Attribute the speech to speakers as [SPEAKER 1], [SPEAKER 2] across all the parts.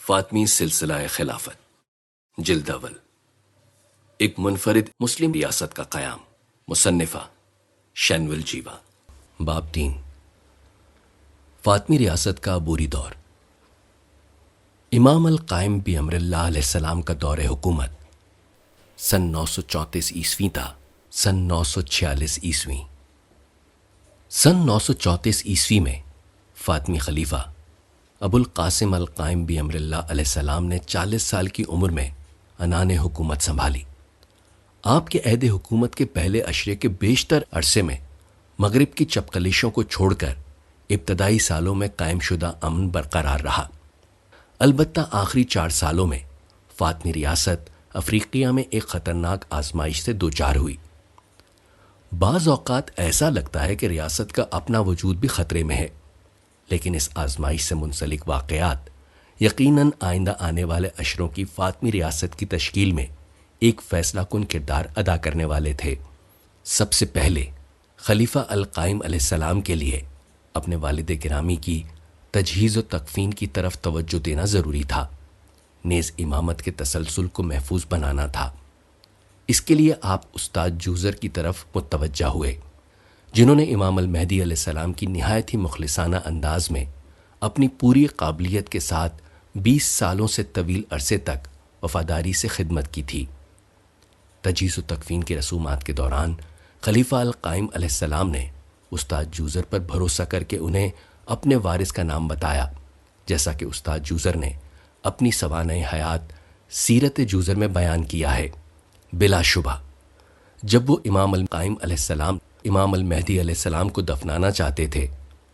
[SPEAKER 1] فاطمی سلسلہ خلافت جلد اول ایک منفرد مسلم ریاست کا قیام مصنفہ شینول جیوا باب 3 فاطمی ریاست کا عبوری دور امام القائم بامر اللہ علیہ السلام کا دور حکومت سن 934 عیسوی تا سن 946 عیسوی۔ سن 934 عیسوی میں فاطمی خلیفہ ابو القاسم القائم بامر اللہ علیہ السلام نے 40 سال کی عمر میں عنان حکومت سنبھالی۔ آپ کے عہد حکومت کے پہلے عشرے کے بیشتر عرصے میں مغرب کی چپقلشوں کو چھوڑ کر ابتدائی سالوں میں قائم شدہ امن برقرار رہا۔ البتہ آخری 4 سالوں میں فاطمی ریاست افریقیہ میں ایک خطرناک آزمائش سے دوچار ہوئی۔ بعض اوقات ایسا لگتا ہے کہ ریاست کا اپنا وجود بھی خطرے میں ہے، لیکن اس آزمائش سے منسلک واقعات یقیناً آئندہ آنے والے عشروں کی فاطمی ریاست کی تشکیل میں ایک فیصلہ کن کردار ادا کرنے والے تھے۔ سب سے پہلے خلیفہ القائم علیہ السلام کے لیے اپنے والد گرامی کی تجہیز و تکفین کی طرف توجہ دینا ضروری تھا، نیز امامت کے تسلسل کو محفوظ بنانا تھا۔ اس کے لیے آپ استاد جوزر کی طرف متوجہ ہوئے، جنہوں نے امام المہدی علیہ السلام کی نہایت ہی مخلصانہ انداز میں اپنی پوری قابلیت کے ساتھ 20 سالوں سے طویل عرصے تک وفاداری سے خدمت کی تھی۔ تجہیز و تکفین کی رسومات کے دوران خلیفہ القائم علیہ السلام نے استاد جوزر پر بھروسہ کر کے انہیں اپنے وارث کا نام بتایا، جیسا کہ استاد جوزر نے اپنی سوانح حیات سیرت جوزر میں بیان کیا ہے۔ بلا شبہ جب وہ امام القائم علیہ السلام امام المہدی علیہ السلام کو دفنانا چاہتے تھے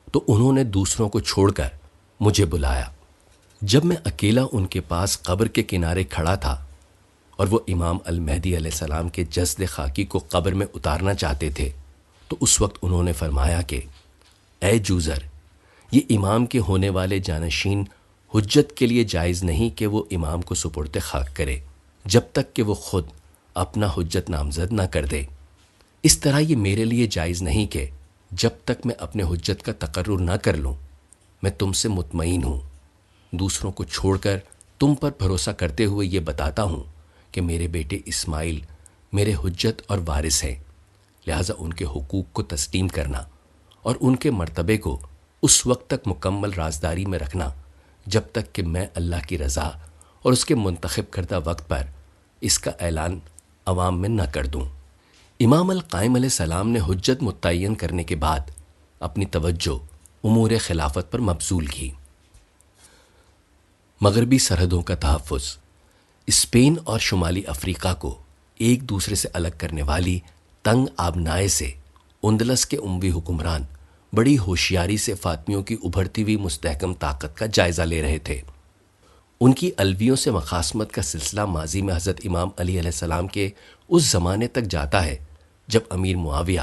[SPEAKER 1] تو انہوں نے دوسروں کو چھوڑ کر مجھے بلایا۔ جب میں اکیلا ان کے پاس قبر کے کنارے کھڑا تھا اور وہ امام المہدی علیہ السلام کے جسد خاکی کو قبر میں اتارنا چاہتے تھے تو اس وقت انہوں نے فرمایا کہ اے جوزر، یہ امام کے ہونے والے جانشین حجت کے لیے جائز نہیں کہ وہ امام کو سپرد خاک کرے جب تک کہ وہ خود اپنا حجت نامزد نہ کر دے۔ اس طرح یہ میرے لیے جائز نہیں کہ جب تک میں اپنے حجت کا تقرر نہ کر لوں میں تم سے مطمئن ہوں۔ دوسروں کو چھوڑ کر تم پر بھروسہ کرتے ہوئے یہ بتاتا ہوں کہ میرے بیٹے اسماعیل میرے حجت اور وارث ہیں، لہٰذا ان کے حقوق کو تسلیم کرنا اور ان کے مرتبے کو اس وقت تک مکمل رازداری میں رکھنا جب تک کہ میں اللہ کی رضا اور اس کے منتخب کردہ وقت پر اس کا اعلان عوام میں نہ کر دوں۔ امام القائم علیہ السلام نے حجت متعین کرنے کے بعد اپنی توجہ امور خلافت پر مبذول کی۔ مغربی سرحدوں کا تحفظ اسپین اور شمالی افریقہ کو ایک دوسرے سے الگ کرنے والی تنگ آبنائے سے اندلس کے اموی حکمران بڑی ہوشیاری سے فاطمیوں کی ابھرتی ہوئی مستحکم طاقت کا جائزہ لے رہے تھے۔ ان کی الویوں سے مخاصمت کا سلسلہ ماضی میں حضرت امام علی علیہ السلام کے اس زمانے تک جاتا ہے جب امیر معاویہ،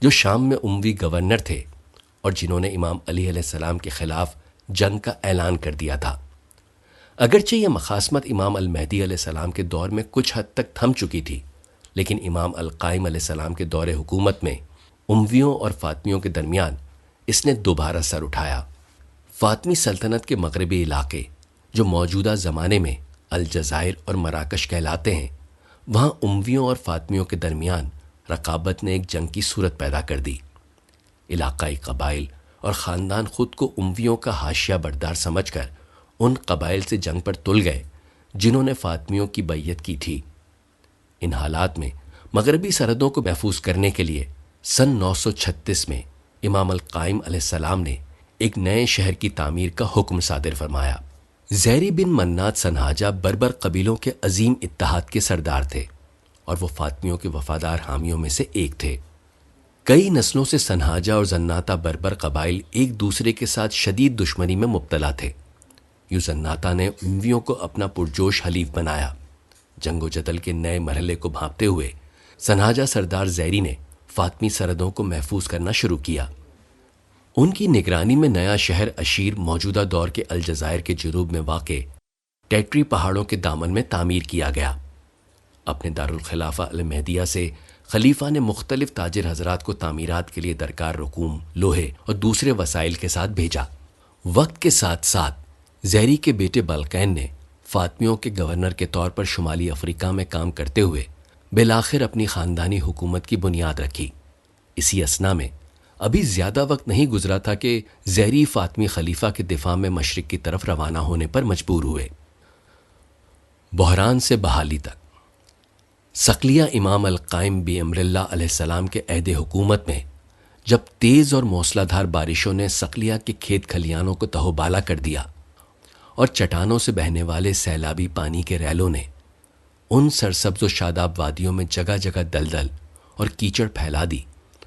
[SPEAKER 1] جو شام میں اموی گورنر تھے اور جنہوں نے امام علی علیہ السلام کے خلاف جنگ کا اعلان کر دیا تھا، اگرچہ یہ مخاصمت امام المہدی علیہ السلام کے دور میں کچھ حد تک تھم چکی تھی، لیکن امام القائم علیہ السلام کے دور حکومت میں امویوں اور فاطمیوں کے درمیان اس نے دوبارہ سر اٹھایا۔ فاطمی سلطنت کے مغربی علاقے جو موجودہ زمانے میں الجزائر اور مراکش کہلاتے ہیں، وہاں امویوں اور فاطمیوں کے درمیان رقابت نے ایک جنگ کی صورت پیدا کر دی۔ علاقائی قبائل اور خاندان خود کو امویوں کا حاشیہ بردار سمجھ کر ان قبائل سے جنگ پر تل گئے جنہوں نے فاطمیوں کی بیعت کی تھی۔ ان حالات میں مغربی سرحدوں کو محفوظ کرنے کے لیے سن 936 میں امام القائم علیہ السلام نے ایک نئے شہر کی تعمیر کا حکم صادر فرمایا۔ زیری بن منات سنہاجہ بربر قبیلوں کے عظیم اتحاد کے سردار تھے اور وہ فاطمیوں کے وفادار حامیوں میں سے ایک تھے۔ کئی نسلوں سے سنہاجہ اور زناتہ بربر قبائل ایک دوسرے کے ساتھ شدید دشمنی میں مبتلا تھے۔ یوں زناتہ نے امویوں کو اپنا پرجوش حلیف بنایا۔ جنگ و جدل کے نئے مرحلے کو بھانپتے ہوئے سنہاجہ سردار زیری نے فاطمی سرحدوں کو محفوظ کرنا شروع کیا۔ ان کی نگرانی میں نیا شہر اشیر موجودہ دور کے الجزائر کے جنوب میں واقع ٹیٹری پہاڑوں کے دامن میں تعمیر کیا گیا۔ اپنے دارالخلافہ المہدیہ سے خلیفہ نے مختلف تاجر حضرات کو تعمیرات کے لیے درکار رقوم، لوہے اور دوسرے وسائل کے ساتھ بھیجا۔ وقت کے ساتھ ساتھ زہری کے بیٹے بلقین نے فاطمیوں کے گورنر کے طور پر شمالی افریقہ میں کام کرتے ہوئے بالآخر اپنی خاندانی حکومت کی بنیاد رکھی۔ اسی اثنا میں ابھی زیادہ وقت نہیں گزرا تھا کہ زہری فاطمی خلیفہ کے دفاع میں مشرق کی طرف روانہ ہونے پر مجبور ہوئے۔ بحران سے بحالی تک۔ صقلیہ امام القائم بامر اللہ علیہ السلام کے عہد حکومت میں جب تیز اور موسلا دھار بارشوں نے صقلیہ کے کھیت کھلیانوں کو تہو بالا کر دیا اور چٹانوں سے بہنے والے سیلابی پانی کے ریلوں نے ان سرسبز و شاداب وادیوں میں جگہ جگہ دلدل اور کیچڑ پھیلا دی،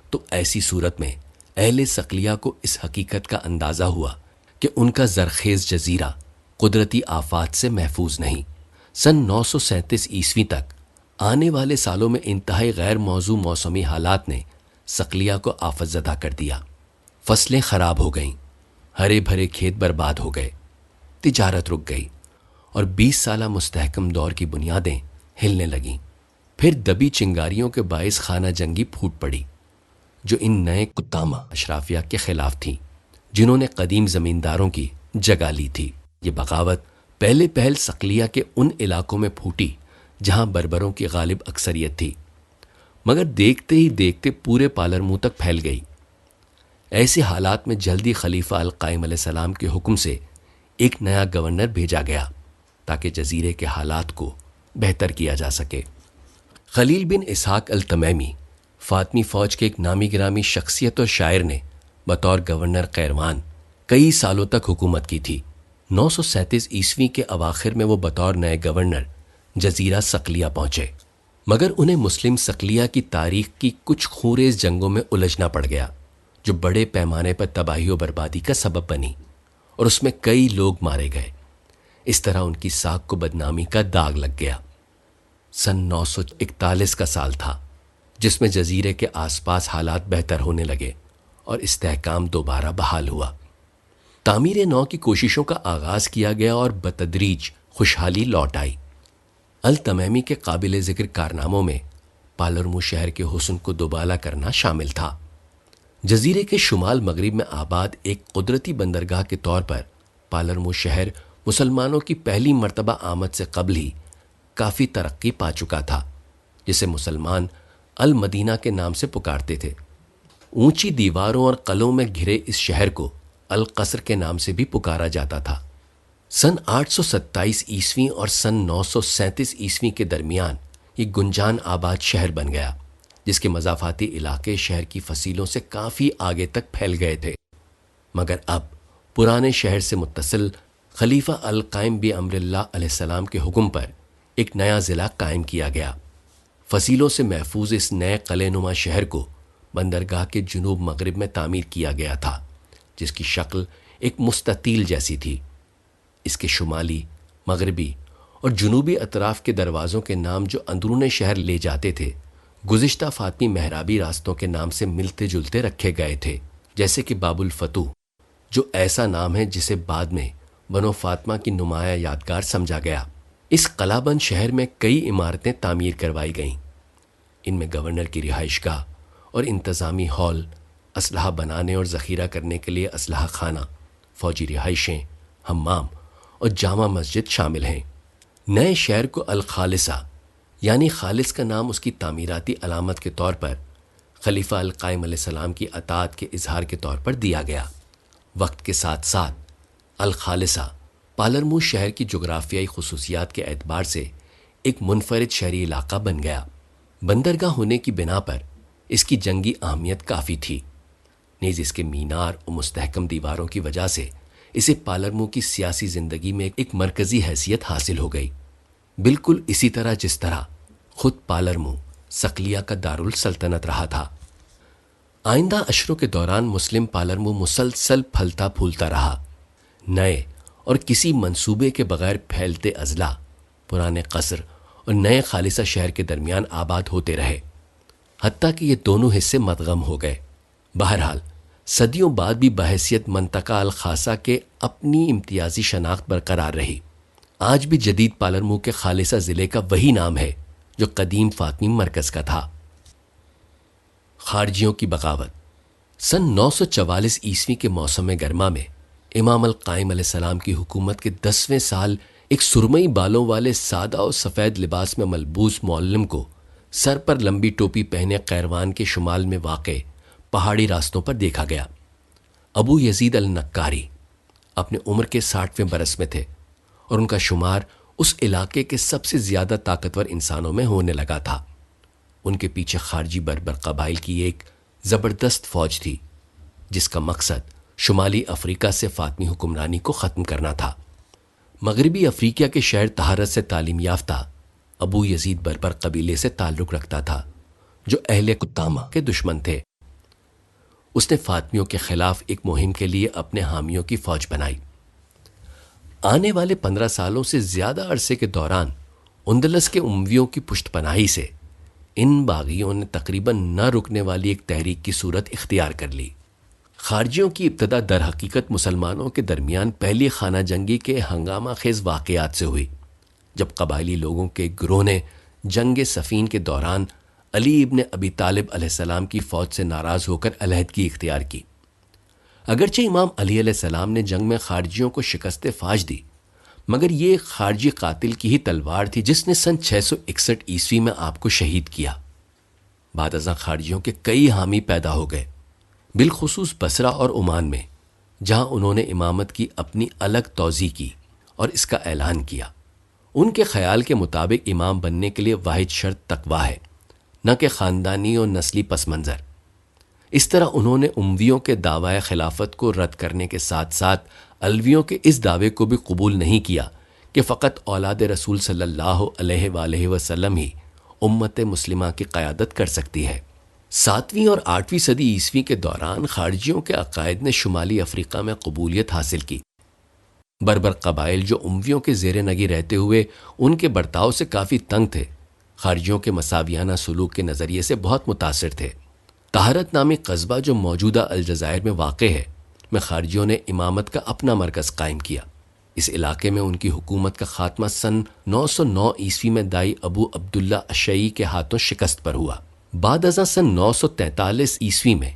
[SPEAKER 1] تو ایسی صورت میں اہل صقلیہ کو اس حقیقت کا اندازہ ہوا کہ ان کا زرخیز جزیرہ قدرتی آفات سے محفوظ نہیں۔ سن 937 عیسوی تک آنے والے سالوں میں انتہائی غیر موزوں موسمی حالات نے صقلیہ کو آفت زدہ کر دیا۔ فصلیں خراب ہو گئیں، ہرے بھرے کھیت برباد ہو گئے، تجارت رک گئی اور 20 سالہ مستحکم دور کی بنیادیں ہلنے لگیں۔ پھر دبی چنگاریوں کے باعث خانہ جنگی پھوٹ پڑی جو ان نئے کتامہ اشرافیہ کے خلاف تھی جنہوں نے قدیم زمینداروں کی جگہ لی تھی۔ یہ بغاوت پہلے پہل صقلیہ کے ان علاقوں میں پھوٹی جہاں بربروں کی غالب اکثریت تھی، مگر دیکھتے ہی دیکھتے پورے پالرمو تک پھیل گئی۔ ایسے حالات میں جلدی خلیفہ القائم علیہ السلام کے حکم سے ایک نیا گورنر بھیجا گیا تاکہ جزیرے کے حالات کو بہتر کیا جا سکے۔ خلیل بن اسحاق التمیمی فاطمی فوج کے ایک نامی گرامی شخصیت اور شاعر نے بطور گورنر قیروان کئی سالوں تک حکومت کی تھی۔ 937 عیسوی کے اواخر میں وہ بطور نئے گورنر جزیرہ صقلیہ پہنچے، مگر انہیں مسلم صقلیہ کی تاریخ کی کچھ خونریز جنگوں میں الجھنا پڑ گیا جو بڑے پیمانے پر تباہی و بربادی کا سبب بنی اور اس میں کئی لوگ مارے گئے۔ اس طرح ان کی ساکھ کو بدنامی کا داغ لگ گیا۔ سن 941 کا سال تھا جس میں جزیرے کے آس پاس حالات بہتر ہونے لگے اور استحکام دوبارہ بحال ہوا۔ تعمیر نو کی کوششوں کا آغاز کیا گیا اور بتدریج خوشحالی لوٹ آئی۔ التمیمی کے قابل ذکر کارناموں میں پالرمو شہر کے حسن کو دوبالا کرنا شامل تھا۔ جزیرے کے شمال مغرب میں آباد ایک قدرتی بندرگاہ کے طور پر پالرمو شہر مسلمانوں کی پہلی مرتبہ آمد سے قبل ہی کافی ترقی پا چکا تھا، جسے مسلمان المدینہ کے نام سے پکارتے تھے۔ اونچی دیواروں اور قلعوں میں گھرے اس شہر کو القصر کے نام سے بھی پکارا جاتا تھا۔ سن 827 عیسوی اور سن 937 عیسوی کے درمیان یہ گنجان آباد شہر بن گیا، جس کے مضافاتی علاقے شہر کی فصیلوں سے کافی آگے تک پھیل گئے تھے۔ مگر اب پرانے شہر سے متصل خلیفہ القائم بامر اللہ علیہ السلام کے حکم پر ایک نیا ضلع قائم کیا گیا۔ فصیلوں سے محفوظ اس نئے قلعہ نما شہر کو بندرگاہ کے جنوب مغرب میں تعمیر کیا گیا تھا، جس کی شکل ایک مستطیل جیسی تھی۔ اس کے شمالی، مغربی اور جنوبی اطراف کے دروازوں کے نام جو اندرون شہر لے جاتے تھے گزشتہ فاطمی محرابی راستوں کے نام سے ملتے جلتے رکھے گئے تھے، جیسے کہ باب الفتوح، جو ایسا نام ہے جسے بعد میں بنو فاطمہ کی نمایاں یادگار سمجھا گیا۔ اس قلعہ بند شہر میں کئی عمارتیں تعمیر کروائی گئیں۔ ان میں گورنر کی رہائش گاہ اور انتظامی ہال، اسلحہ بنانے اور ذخیرہ کرنے کے لیے اسلحہ خانہ، فوجی رہائشیں، حمام اور جامع مسجد شامل ہیں۔ نئے شہر کو الخالصہ یعنی خالص کا نام اس کی تعمیراتی علامت کے طور پر خلیفہ القائم علیہ السلام کی اطاعت کے اظہار کے طور پر دیا گیا۔ وقت کے ساتھ ساتھ الخالصہ پالرمو شہر کی جغرافیائی خصوصیات کے اعتبار سے ایک منفرد شہری علاقہ بن گیا۔ بندرگاہ ہونے کی بنا پر اس کی جنگی اہمیت کافی تھی، نیز اس کے مینار اور مستحکم دیواروں کی وجہ سے اسے پالرمو کی سیاسی زندگی میں ایک مرکزی حیثیت حاصل ہو گئی، بالکل اسی طرح جس طرح خود پالرمو صقلیہ کا دارالسلطنت رہا تھا۔ آئندہ اشروں کے دوران مسلم پالرمو مسلسل پھلتا پھولتا رہا۔ نئے اور کسی منصوبے کے بغیر پھیلتے اضلاع پرانے قصر اور نئے خالصہ شہر کے درمیان آباد ہوتے رہے، حتیٰ کہ یہ دونوں حصے مدغم ہو گئے۔ بہرحال صدیوں بعد بھی بحیثیت منطقہ الخاصہ کے اپنی امتیازی شناخت برقرار رہی۔ آج بھی جدید پالرمو کے خالصہ ضلع کا وہی نام ہے جو قدیم فاطمی مرکز کا تھا۔ خارجیوں کی بغاوت۔ سن 944 عیسوی کے موسم گرما میں امام القائم علیہ السلام کی حکومت کے 10ویں سال ایک سرمئی بالوں والے سادہ اور سفید لباس میں ملبوس معلم کو سر پر لمبی ٹوپی پہنے قیروان کے شمال میں واقع پہاڑی راستوں پر دیکھا گیا۔ ابو یزید النکاری اپنے عمر کے 60ویں برس میں تھے اور ان کا شمار اس علاقے کے سب سے زیادہ طاقتور انسانوں میں ہونے لگا تھا۔ ان کے پیچھے خارجی بربر قبائل کی ایک زبردست فوج تھی جس کا مقصد شمالی افریقہ سے فاطمی حکمرانی کو ختم کرنا تھا۔ مغربی افریقہ کے شہر طہارت سے تعلیم یافتہ ابو یزید بربر قبیلے سے تعلق رکھتا تھا جو اہل قطامہ کے دشمن تھے۔ اس نے فاطمیوں کے خلاف ایک مہم کے لیے اپنے حامیوں کی فوج بنائی۔ آنے والے 15 سالوں سے زیادہ عرصے کے دوران اندلس کے امویوں کی پشت پناہی سے ان باغیوں نے تقریباً نہ رکنے والی ایک تحریک کی صورت اختیار کر لی۔ خارجیوں کی ابتدا در حقیقت مسلمانوں کے درمیان پہلی خانہ جنگی کے ہنگامہ خیز واقعات سے ہوئی، جب قبائلی لوگوں کے گروہ نے جنگ صفین کے دوران علی ابن ابی طالب علیہ السلام کی فوج سے ناراض ہو کر علیحدگی اختیار کی۔ اگرچہ امام علی علیہ السلام نے جنگ میں خارجیوں کو شکست فاش دی، مگر یہ ایک خارجی قاتل کی ہی تلوار تھی جس نے سن 661 عیسوی میں آپ کو شہید کیا۔ بعد ازاں خارجیوں کے کئی حامی پیدا ہو گئے، بالخصوص بصرہ اور عمان میں، جہاں انہوں نے امامت کی اپنی الگ توضیح کی اور اس کا اعلان کیا۔ ان کے خیال کے مطابق امام بننے کے لیے واحد شرط تقویٰ ہے، نہ کہ خاندانی اور نسلی پس منظر۔ اس طرح انہوں نے امویوں کے دعوی خلافت کو رد کرنے کے ساتھ ساتھ علویوں کے اس دعوے کو بھی قبول نہیں کیا کہ فقط اولاد رسول صلی اللہ علیہ وآلہ وسلم ہی امت مسلمہ کی قیادت کر سکتی ہے۔ 7ویں اور 8ویں صدی عیسوی کے دوران خارجیوں کے عقائد نے شمالی افریقہ میں قبولیت حاصل کی۔ بربر قبائل جو امویوں کے زیر نگی رہتے ہوئے ان کے برتاؤ سے کافی تنگ تھے، خارجیوں کے مساویانہ سلوک کے نظریے سے بہت متاثر تھے۔ طہارت نامی قصبہ جو موجودہ الجزائر میں واقع ہے، میں خارجیوں نے امامت کا اپنا مرکز قائم کیا۔ اس علاقے میں ان کی حکومت کا خاتمہ سن 909 عیسوی میں دائی ابو عبداللہ اشعی کے ہاتھوں شکست پر ہوا۔ بعد ازاں سن 943 عیسوی میں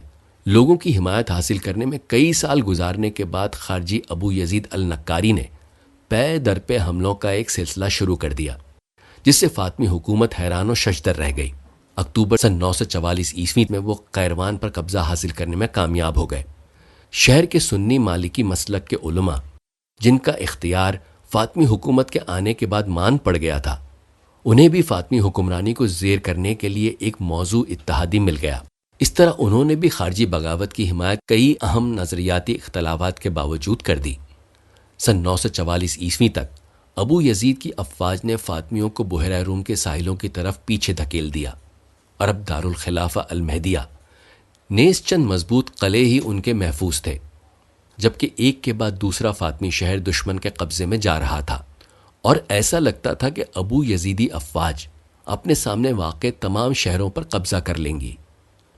[SPEAKER 1] لوگوں کی حمایت حاصل کرنے میں کئی سال گزارنے کے بعد خارجی ابو یزید النکاری نے پے در پے حملوں کا ایک سلسلہ شروع کر دیا، جس سے فاطمی حکومت حیران و ششدر رہ گئی۔ اکتوبر سن 944 عیسوی میں وہ قیروان پر قبضہ حاصل کرنے میں کامیاب ہو گئے۔ شہر کے سنی مالکی مسلک کے علماء، جن کا اختیار فاطمی حکومت کے آنے کے بعد مان پڑ گیا تھا، انہیں بھی فاطمی حکمرانی کو زیر کرنے کے لیے ایک موضوع اتحادی مل گیا۔ اس طرح انہوں نے بھی خارجی بغاوت کی حمایت کئی اہم نظریاتی اختلافات کے باوجود کر دی۔ سن 944 عیسوی تک ابو یزید کی افواج نے فاطمیوں کو بحیرہ روم کے ساحلوں کی طرف پیچھے دھکیل دیا۔ عرب دارالخلافہ المہدیہ نیز چند مضبوط قلعے ہی ان کے محفوظ تھے، جبکہ ایک کے بعد دوسرا فاطمی شہر دشمن کے قبضے میں جا رہا تھا، اور ایسا لگتا تھا کہ ابو یزیدی افواج اپنے سامنے واقع تمام شہروں پر قبضہ کر لیں گی۔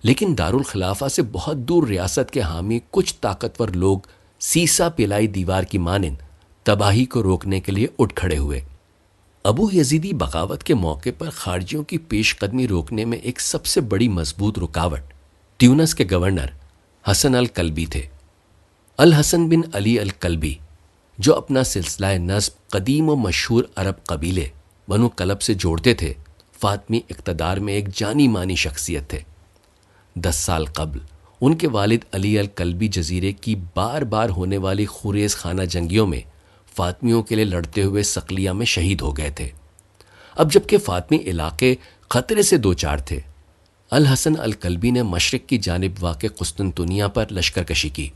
[SPEAKER 1] لیکن دارالخلافہ سے بہت دور ریاست کے حامی کچھ طاقتور لوگ سیسا پلائی دیوار کی مانند تباہی کو روکنے کے لیے اٹھ کھڑے ہوئے۔ ابو یزیدی بغاوت کے موقع پر خارجیوں کی پیش قدمی روکنے میں ایک سب سے بڑی مضبوط رکاوٹ ٹیونس کے گورنر حسن الکلبی تھے۔ الحسن بن علی الکلبی، جو اپنا سلسلہ نسب قدیم و مشہور عرب قبیلے بنو کلب سے جوڑتے تھے، فاطمی اقتدار میں ایک جانی مانی شخصیت تھے۔ 10 سال قبل ان کے والد علی الکلبی جزیرے کی بار بار ہونے والی خوریز خانہ جنگیوں میں فاطمیوں کے لیے لڑتے ہوئے صقلیہ میں شہید ہو گئے تھے۔ اب جبکہ فاطمی علاقے خطرے سے دوچار تھے، الحسن الکلبی نے مشرق کی جانب واقع قسطنطنیہ پر لشکر کشی کی۔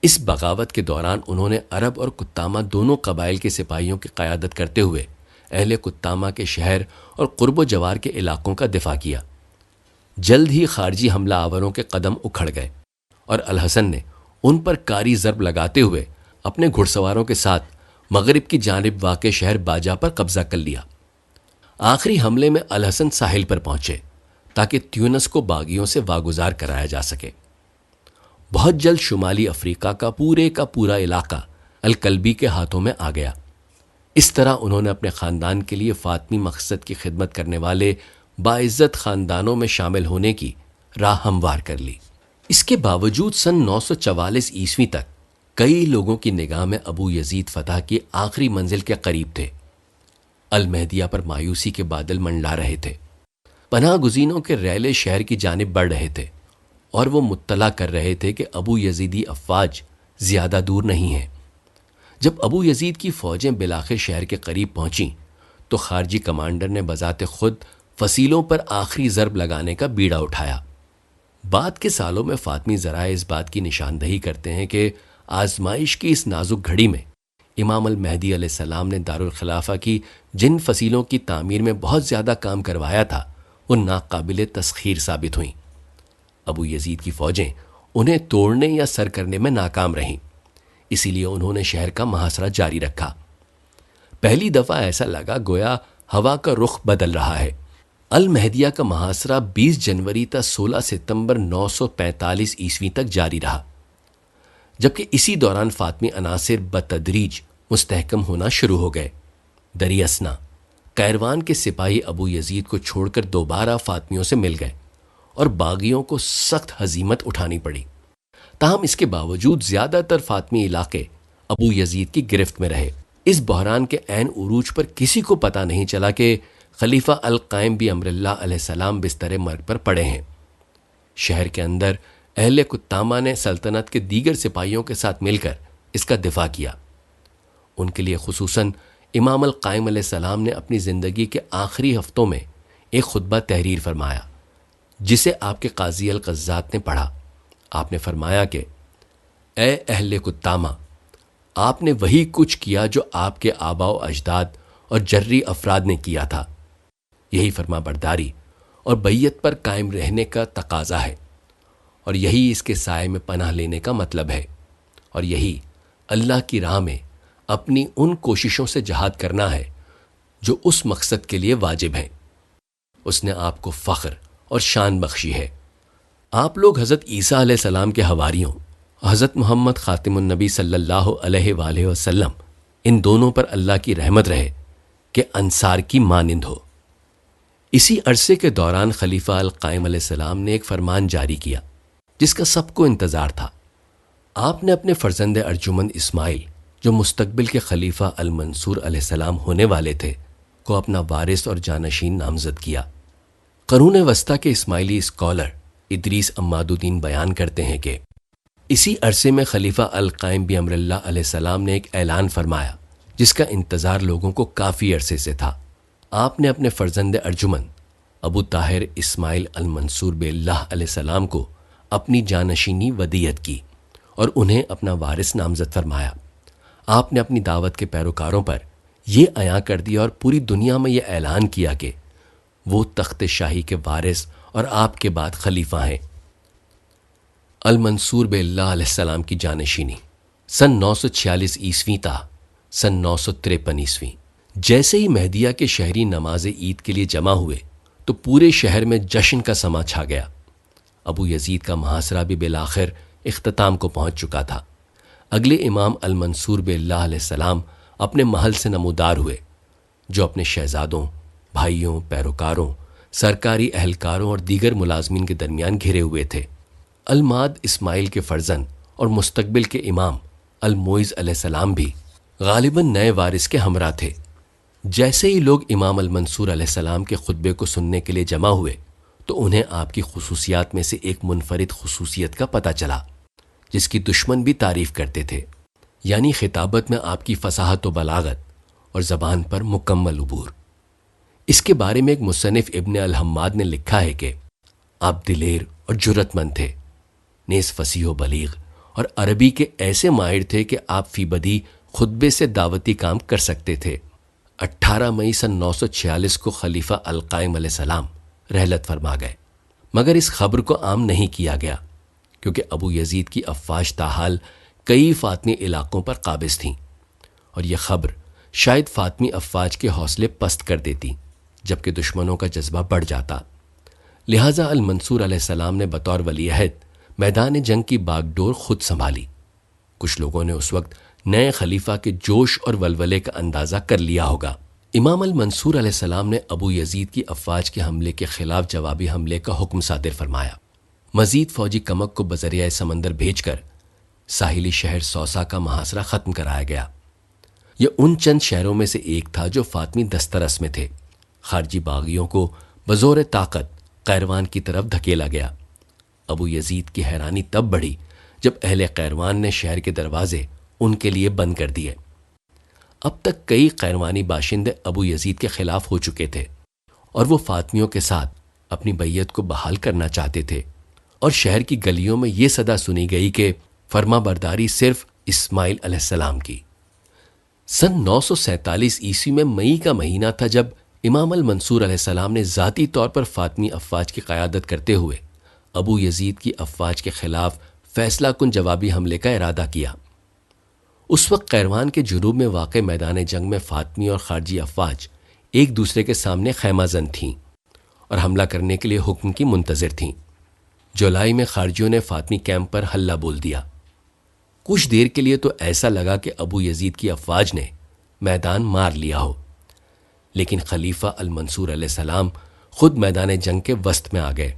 [SPEAKER 1] اس بغاوت کے دوران انہوں نے عرب اور قطامہ دونوں قبائل کے سپاہیوں کی قیادت کرتے ہوئے اہل قطامہ کے شہر اور قرب و جوار کے علاقوں کا دفاع کیا۔ جلد ہی خارجی حملہ آوروں کے قدم اکھڑ گئے اور الحسن نے ان پر کاری ضرب لگاتے ہوئے اپنے گھڑ سواروں کے ساتھ مغرب کی جانب واقع شہر باجا پر قبضہ کر لیا۔ آخری حملے میں الحسن ساحل پر پہنچے تاکہ تیونس کو باغیوں سے واگزار کرایا جا سکے۔ بہت جلد شمالی افریقہ کا پورا علاقہ الکلبی کے ہاتھوں میں آ گیا۔ اس طرح انہوں نے اپنے خاندان کے لیے فاطمی مقصد کی خدمت کرنے والے باعزت خاندانوں میں شامل ہونے کی راہ ہموار کر لی۔ اس کے باوجود سن 944 عیسوی تک کئی لوگوں کی نگاہ میں ابو یزید فتح کی آخری منزل کے قریب تھے۔ المہدیہ پر مایوسی کے بادل منڈلا رہے تھے۔ پناہ گزینوں کے ریلے شہر کی جانب بڑھ رہے تھے اور وہ مطلع کر رہے تھے کہ ابو یزیدی افواج زیادہ دور نہیں ہیں۔ جب ابو یزید کی فوجیں بالآخر شہر کے قریب پہنچیں تو خارجی کمانڈر نے بذات خود فصیلوں پر آخری ضرب لگانے کا بیڑا اٹھایا۔ بعد کے سالوں میں فاطمی ذرائع اس بات کی نشاندہی کرتے ہیں کہ آزمائش کی اس نازک گھڑی میں امام المہدی علیہ السلام نے دارالخلافہ کی جن فصیلوں کی تعمیر میں بہت زیادہ کام کروایا تھا وہ ناقابل تسخیر ثابت ہوئیں۔ ابو یزید کی فوجیں انہیں توڑنے یا سر کرنے میں ناکام رہیں، اسی لیے انہوں نے شہر کا محاصرہ جاری رکھا۔ پہلی دفعہ ایسا لگا گویا ہوا کا رخ بدل رہا ہے۔ المہدیہ کا محاصرہ 20 جنوری تا 16 ستمبر 945 عیسوی تک جاری رہا، جبکہ اسی دوران فاطمی عناصر بتدریج مستحکم ہونا شروع ہو گئے۔ دری اثنا کیروان کے سپاہی ابو یزید کو چھوڑ کر دوبارہ فاطمیوں سے مل گئے اور باغیوں کو سخت ہزیمت اٹھانی پڑی۔ تاہم اس کے باوجود زیادہ تر فاطمی علاقے ابو یزید کی گرفت میں رہے۔ اس بحران کے عین عروج پر کسی کو پتہ نہیں چلا کہ خلیفہ القائم بامر اللہ علیہ السلام بستر مرگ پر پڑے ہیں۔ شہر کے اندر اہل کتامہ نے سلطنت کے دیگر سپاہیوں کے ساتھ مل کر اس کا دفاع کیا۔ ان کے لیے خصوصاً امام القائم علیہ السلام نے اپنی زندگی کے آخری ہفتوں میں ایک خطبہ تحریر فرمایا جسے آپ کے قاضی القذات نے پڑھا۔ آپ نے فرمایا کہ اے اہل کتامہ، آپ نے وہی کچھ کیا جو آپ کے آباء و اجداد اور جری افراد نے کیا تھا۔ یہی فرما برداری اور بیعت پر قائم رہنے کا تقاضا ہے، اور یہی اس کے سائے میں پناہ لینے کا مطلب ہے، اور یہی اللہ کی راہ میں اپنی ان کوششوں سے جہاد کرنا ہے جو اس مقصد کے لیے واجب ہیں۔ اس نے آپ کو فخر اور شان بخشی ہے۔ آپ لوگ حضرت عیسیٰ علیہ السلام کے حواریوں، حضرت محمد خاتم النبی صلی اللہ علیہ وآلہ وسلم، ان دونوں پر اللہ کی رحمت رہے کہ انصار کی مانند ہو۔ اسی عرصے کے دوران خلیفہ القائم علیہ السلام نے ایک فرمان جاری کیا جس کا سب کو انتظار تھا۔ آپ نے اپنے فرزند ارجمند اسماعیل، جو مستقبل کے خلیفہ المنصور علیہ السلام ہونے والے تھے، کو اپنا وارث اور جانشین نامزد کیا۔ قرون وسطیٰ کے اسماعیلی اسکالر ادریس عماد الدین بیان کرتے ہیں کہ اسی عرصے میں خلیفہ القائم بامر اللہ علیہ السلام نے ایک اعلان فرمایا جس کا انتظار لوگوں کو کافی عرصے سے تھا۔ آپ نے اپنے فرزند ارجمند ابو طاہر اسماعیل المنصور باللہ علیہ السلام کو اپنی جانشینی ودیعت کی اور انہیں اپنا وارث نامزد فرمایا۔ آپ نے اپنی دعوت کے پیروکاروں پر یہ عیاں کر دیا اور پوری دنیا میں یہ اعلان کیا کہ وہ تخت شاہی کے وارث اور آپ کے بعد خلیفہ ہیں۔ المنصور باللہ علیہ السلام کی جانشینی سن 946 عیسوی تا سن 953 عیسوی۔ جیسے ہی مہدیہ کے شہری نماز عید کے لیے جمع ہوئے تو پورے شہر میں جشن کا سما چھا گیا۔ ابو یزید کا محاصرہ بھی بالآخر اختتام کو پہنچ چکا تھا۔ اگلے امام المنصور باللہ علیہ السلام اپنے محل سے نمودار ہوئے، جو اپنے شہزادوں، بھائیوں، پیروکاروں، سرکاری اہلکاروں اور دیگر ملازمین کے درمیان گھرے ہوئے تھے۔ الماد اسماعیل کے فرزند اور مستقبل کے امام المعز علیہ السلام بھی غالباً نئے وارث کے ہمراہ تھے۔ جیسے ہی لوگ امام المنصور علیہ السلام کے خطبے کو سننے کے لیے جمع ہوئے تو انہیں آپ کی خصوصیات میں سے ایک منفرد خصوصیت کا پتہ چلا جس کی دشمن بھی تعریف کرتے تھے، یعنی خطابت میں آپ کی فصاحت و بلاغت اور زبان پر مکمل عبور۔ اس کے بارے میں ایک مصنف ابن الحماد نے لکھا ہے کہ آپ دلیر اور جرت مند تھے، نیز فصیح و بلیغ، اور عربی کے ایسے ماہر تھے کہ آپ فی بدی خطبے سے دعوتی کام کر سکتے تھے۔ 18 مئی سن 946 کو خلیفہ القائم علیہ السلام رحلت فرما گئے، مگر اس خبر کو عام نہیں کیا گیا کیونکہ ابو یزید کی افواج تاحال کئی فاطمی علاقوں پر قابض تھیں، اور یہ خبر شاید فاطمی افواج کے حوصلے پست کر دیتی جبکہ دشمنوں کا جذبہ بڑھ جاتا۔ لہٰذا المنصور علیہ السلام نے بطور ولی عہد میدان جنگ کی باغ ڈور خود سنبھالی۔ کچھ لوگوں نے اس وقت نئے خلیفہ کے جوش اور ولولے کا اندازہ کر لیا ہوگا۔ امام المنصور علیہ السلام نے ابو یزید کی افواج کے حملے کے خلاف جوابی حملے کا حکم صادر فرمایا۔ مزید فوجی کمک کو بذریعہ سمندر بھیج کر ساحلی شہر سوسا کا محاصرہ ختم کرایا گیا۔ یہ ان چند شہروں میں سے ایک تھا جو فاطمی دسترس میں تھے۔ خارجی باغیوں کو بزور طاقت قیروان کی طرف دھکیلا گیا۔ ابو یزید کی حیرانی تب بڑھی جب اہل قیروان نے شہر کے دروازے ان کے لیے بند کر دیے۔ اب تک کئی قیروانی باشندے ابو یزید کے خلاف ہو چکے تھے اور وہ فاطمیوں کے ساتھ اپنی بیعت کو بحال کرنا چاہتے تھے، اور شہر کی گلیوں میں یہ صدا سنی گئی کہ فرما برداری صرف اسماعیل علیہ السلام کی۔ سن 947 عیسوی میں مئی کا مہینہ تھا جب امام المنصور علیہ السلام نے ذاتی طور پر فاطمی افواج کی قیادت کرتے ہوئے ابو یزید کی افواج کے خلاف فیصلہ کن جوابی حملے کا ارادہ کیا۔ اس وقت قیروان کے جنوب میں واقع میدان جنگ میں فاطمی اور خارجی افواج ایک دوسرے کے سامنے خیمہ زن تھیں اور حملہ کرنے کے لیے حکم کی منتظر تھیں۔ جولائی میں خارجیوں نے فاطمی کیمپ پر حلہ بول دیا۔ کچھ دیر کے لیے تو ایسا لگا کہ ابو یزید کی افواج نے میدان مار لیا ہو، لیکن خلیفہ المنصور علیہ السلام خود میدان جنگ کے وسط میں آ گئے۔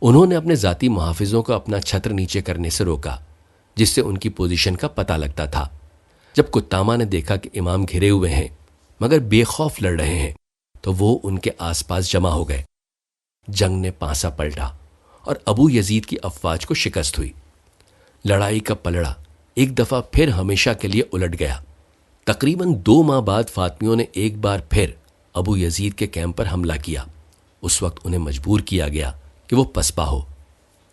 [SPEAKER 1] انہوں نے اپنے ذاتی محافظوں کو اپنا چھتر نیچے کرنے سے روکا، جس سے ان کی پوزیشن کا پتہ لگتا تھا۔ جب کتامہ نے دیکھا کہ امام گھرے ہوئے ہیں مگر بے خوف لڑ رہے ہیں تو وہ ان کے آس پاس جمع ہو گئے۔ جنگ نے پانسا پلٹا اور ابو یزید کی افواج کو شکست ہوئی۔ لڑائی کا پلڑا ایک دفعہ پھر ہمیشہ کے لیے الٹ گیا۔ تقریباً 2 ماہ بعد فاطمیوں نے ایک بار پھر ابو یزید کے کیمپ پر حملہ کیا۔ اس وقت انہیں مجبور کیا گیا کہ وہ پسپا ہو۔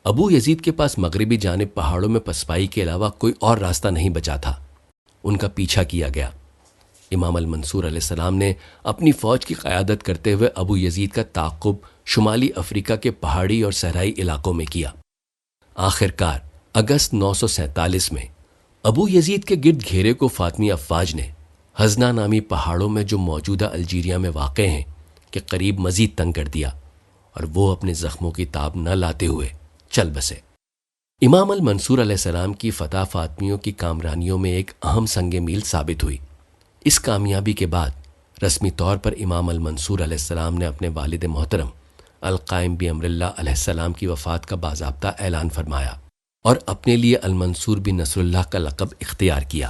[SPEAKER 1] ابو یزید کے پاس مغربی جانب پہاڑوں میں پسپائی کے علاوہ کوئی اور راستہ نہیں بچا تھا۔ ان کا پیچھا کیا گیا۔ امام المنصور علیہ السلام نے اپنی فوج کی قیادت کرتے ہوئے ابو یزید کا تعاقب شمالی افریقہ کے پہاڑی اور صحرائی علاقوں میں کیا۔ آخرکار اگست 947 میں ابو یزید کے گرد گھیرے کو فاطمی افواج نے ہزنا نامی پہاڑوں میں جو موجودہ الجیریا میں واقع ہیں کے قریب مزید تنگ کر دیا، اور وہ اپنے زخموں کی تاب نہ لاتے ہوئے چل بسے۔ امام المنصور علیہ السلام کی فتح فاطمیوں کی کامرانیوں میں ایک اہم سنگ میل ثابت ہوئی۔ اس کامیابی کے بعد رسمی طور پر امام المنصور علیہ السلام نے اپنے والد محترم القائم بامر اللہ علیہ السلام کی وفات کا باضابطہ اعلان فرمایا اور اپنے لیے المنصور بن نصر اللہ کا لقب اختیار کیا۔